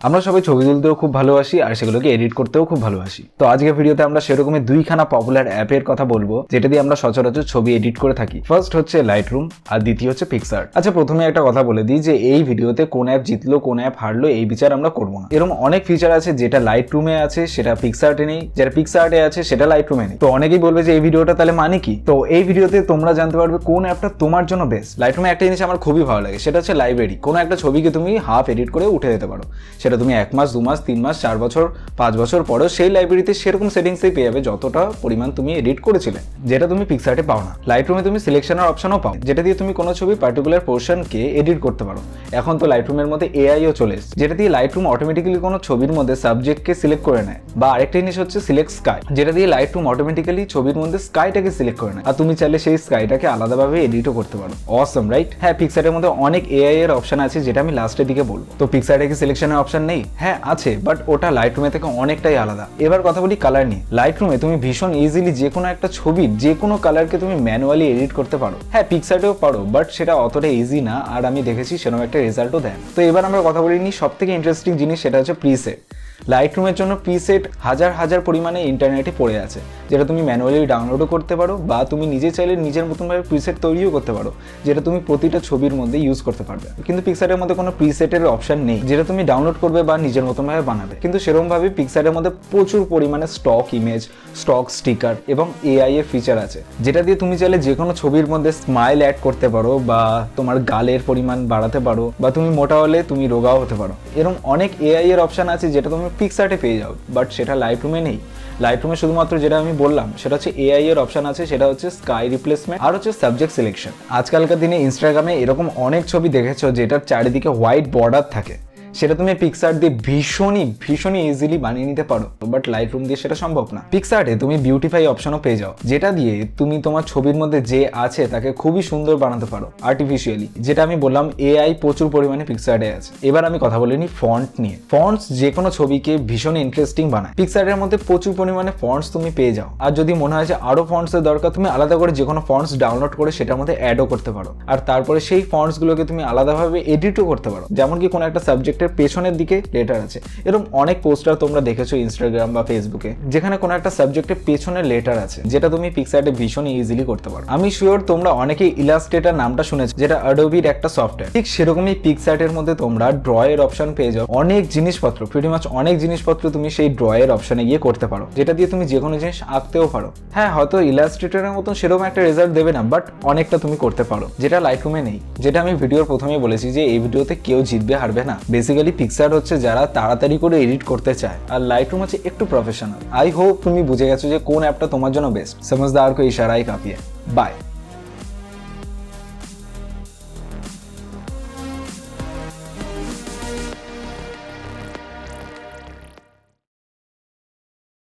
আমরা সবাই ছবি তুলতেও খুব ভালোবাসি আর সেগুলোকে এডিট করতেও খুব ভালোবাসি। তো আজকের ভিডিওতে আমরা সেরকমই দুইখানা পপুলার অ্যাপের কথা বলবো যেটা দিয়ে আমরা সচরাচর ছবি এডিট করে থাকি। ফার্স্ট হচ্ছে লাইটরুম আর দ্বিতীয় হচ্ছে পিক্সআর্ট। আচ্ছা, প্রথমে একটা কথা বলে দিই যে এই ভিডিওতে কোন অ্যাপ জিতলো কোন অ্যাপ হারলো এই বিচার আমরা করবো না। এরকম অনেক ফিচার আছে যেটা লাইটরুমে আছে সেটা পিক্সআর্টে নেই, যেটা পিক্সআর্টে আছে সেটা লাইটরুমে নেই। তো অনেকেই বলবে যে এই ভিডিওটা তাহলে মানে কি। তো এই ভিডিওতে তোমরা জানতে পারবে কোন অ্যাপটা তোমার জন্য বেস্ট। লাইটরুমে একটা জিনিস আমার খুবই ভালো লাগে, সেটা হচ্ছে লাইব্রেরি। কোনো একটা ছবিকে তুমি হাফ এডিট করে উঠে দিতে পারো, সেটা তুমি 1 মাস 2 মাস 3 মাস 4 বছর 5 বছর পরেও সেই লাইব্রেরিতে সেরকম সেটিংসই পেয়ে যাবে যতটা পরিমাণ তুমি এডিট করেছিলে, যেটা তুমি পিক্সআর্টে পাও না। লাইটরুমে তুমি সিলেকশনের অপশনও পাও, যেটা দিয়ে তুমি কোনো ছবি পার্টিকুলার পোর্শনকে এডিট করতে পারো। এখন তো লাইটরুমের মধ্যে এআইও চলে এসেছে, যেটা দিয়ে লাইটরুম অটোমেটিক্যালি কোনো ছবির মধ্যে সাবজেক্টকে সিলেক্ট করে নেয়। বা আরেকটা জিনিস হচ্ছে সিলেক্ট স্কাই, যেটা দিয়ে লাইটরুম অটোমেটিক্যালি ছবির মধ্যে স্কাইটাকে সিলেক্ট করে নেয় আর তুমি চাইলে সেই স্কাইটাকে আলাদাভাবে এডিটও করতে পারো। অসম, রাইট? হ্যাঁ, পিক্সআর্টের মধ্যে অনেক এআই এর অপশন আছে যেটা আমি লাস্টের দিকে বলবো। তো পিক্সআর্টে কি সিলেকশনের অপশন নেই? হ্যাঁ আছে, বাট ওটা লাইটরুমে থেকে অনেকটাই আলাদা। এবার কথা বলি কালার নিয়ে। লাইটরুমে তুমি ভীষণ ইজিলি যে কোনো একটা ছবির যে কোনো কালারকে তুমি ম্যানুয়ালি এডিট করতে পারো। হ্যাঁ, পিক্সআর্টেও পারো, বাট সেটা অতটা ইজি না আর আমি দেখেছি সেরকম একটা রেজাল্টও দেয়। তো এবার আমরা কথা বলি নি সব থেকে ইন্টারেস্টিং জিনিস, সেটা হচ্ছে প্রিসেট। লাইটরুমের জন্য প্রিসেট হাজার হাজার পরিমাণে ইন্টারনেটে পড়ে আছে, যেটা তুমি ম্যানুয়ালি ডাউনলোডও করতে পারো বা তুমি নিজে চাইলে নিজের মতনভাবে প্রিসেট তৈরিও করতে পারো, যেটা তুমি প্রতিটা ছবির মধ্যে ইউজ করতে পারবে। কিন্তু পিক্সআর্টের মধ্যে কোনো প্রিসেটের অপশন নেই যেটা তুমি ডাউনলোড করবে বা নিজের মতনভাবে বানাবে। কিন্তু সেরকমভাবে পিক্সআর্টের মধ্যে প্রচুর পরিমাণে স্টক ইমেজ, স্টক স্টিকার এবং এআই এর ফিচার আছে, যেটা দিয়ে তুমি চাইলে যে কোনো ছবির মধ্যে স্মাইল অ্যাড করতে পারো বা তোমার গালের পরিমাণ বাড়াতে পারো বা তুমি মোটা হলে তুমি রোগাও হতে পারো। এরকম অনেক এআই এর অপশন আছে যেটা তুমি পিক্সআর্টে পেয়ে যাও, বাট সেটা লাইটরুমে নেই। লাইটরুমে শুধুমাত্র যেটা আমি বললাম সেটা হচ্ছে এআই এর অপশন আছে, সেটা হচ্ছে স্কাই রিপ্লেসমেন্ট আর হচ্ছে সাবজেক্ট সিলেকশন। আজকালকার দিনে ইনস্টাগ্রামে এরকম অনেক ছবি দেখেছো যেটার চারিদিকে হোয়াইট বর্ডার থাকে, সেটা তুমি পিক্সআর্ট দিয়ে ভীষণই ইজিলি বানিয়ে নিতে পারো, বাট লাইটরুম দিয়ে সেটা সম্ভব না। পিক্সআর্টে তুমি বিউটিফাই অপশনও পেয়ে যাও, যেটা দিয়ে তুমি তোমার ছবির মধ্যে যে আছে তাকে খুবই সুন্দর বানাতে পারো আর্টিফিশিয়ালি, যেটা আমি বললাম এআই প্রচুর পরিমাণে পিক্সআর্টে আছে। এবার আমি কথা বলিনি ফন্ট নিয়ে। ফন্টস যে কোনো ছবিকে ভীষণ ইন্টারেস্টিং বানায়। পিক্সআর্টের মধ্যে প্রচুর পরিমাণে ফন্টস তুমি পেয়ে যাও, আর যদি মনে হয় যে আরো ফন্টসের দরকার, তুমি আলাদা করে যে কোনো ফন্টস ডাউনলোড করে সেটার মধ্যে অ্যাডও করতে পারো, আর তারপরে সেই ফন্টস গুলোকে তুমি আলাদাভাবে এডিটও করতে পারো। যেমন কি কোনো একটা সাবজেক্টের পেছনের দিকে লেটার আছে, এরকম অনেক পোস্টার তোমরা দেখেছো ইনস্টাগ্রাম বা ফেসবুকে, যেখানে কোনো একটা সাবজেক্টের পেছনে লেটার আছে, যেটা তুমি পিক্সআর্টে ভীষণ ইজিলি করতে পারো। আমি শিওর তোমরা অনেকেই ইলাস্ট্রেটর নামটা শুনেছো, যেটা অ্যাডোবির একটা সফটওয়্যার। ঠিক সেরকমই পিক্সআর্টের মধ্যে তোমরা ড্র এর অপশন পেয়ে যাও। অনেক জিনিসপত্র, প্রিটি মাচ অনেক জিনিসপত্র তুমি সেই ড্র এর অপশনে গিয়ে করতে পারো, যেটা দিয়ে তুমি যে কোনো জিনিস আঁকতেও পারো। হ্যাঁ, হয়তো ইলাস্ট্রেটরের মতন সেরকম একটা রেজাল্ট দেবে না, বাট অনেকটা তুমি করতে পারো, যেটা লাইটরুমে নেই। যেটা আমি ভিডিওর প্রথমেই বলেছি যে এই ভিডিওতে কেউ জিতবে হারবে না। বেসিক্যালি পিক্সআর্ট হচ্ছে যারা তাড়াতাড়ি করে এডিট করতে চায়, আর লাইটরুম হচ্ছে একটু প্রফেশনাল। আই হোপ তুমি বুঝে গেছো যে কোন অ্যাপটা তোমার জন্য বেস্ট। সমঝদার কো ইশারায় কাফি হ্যায়। বাই।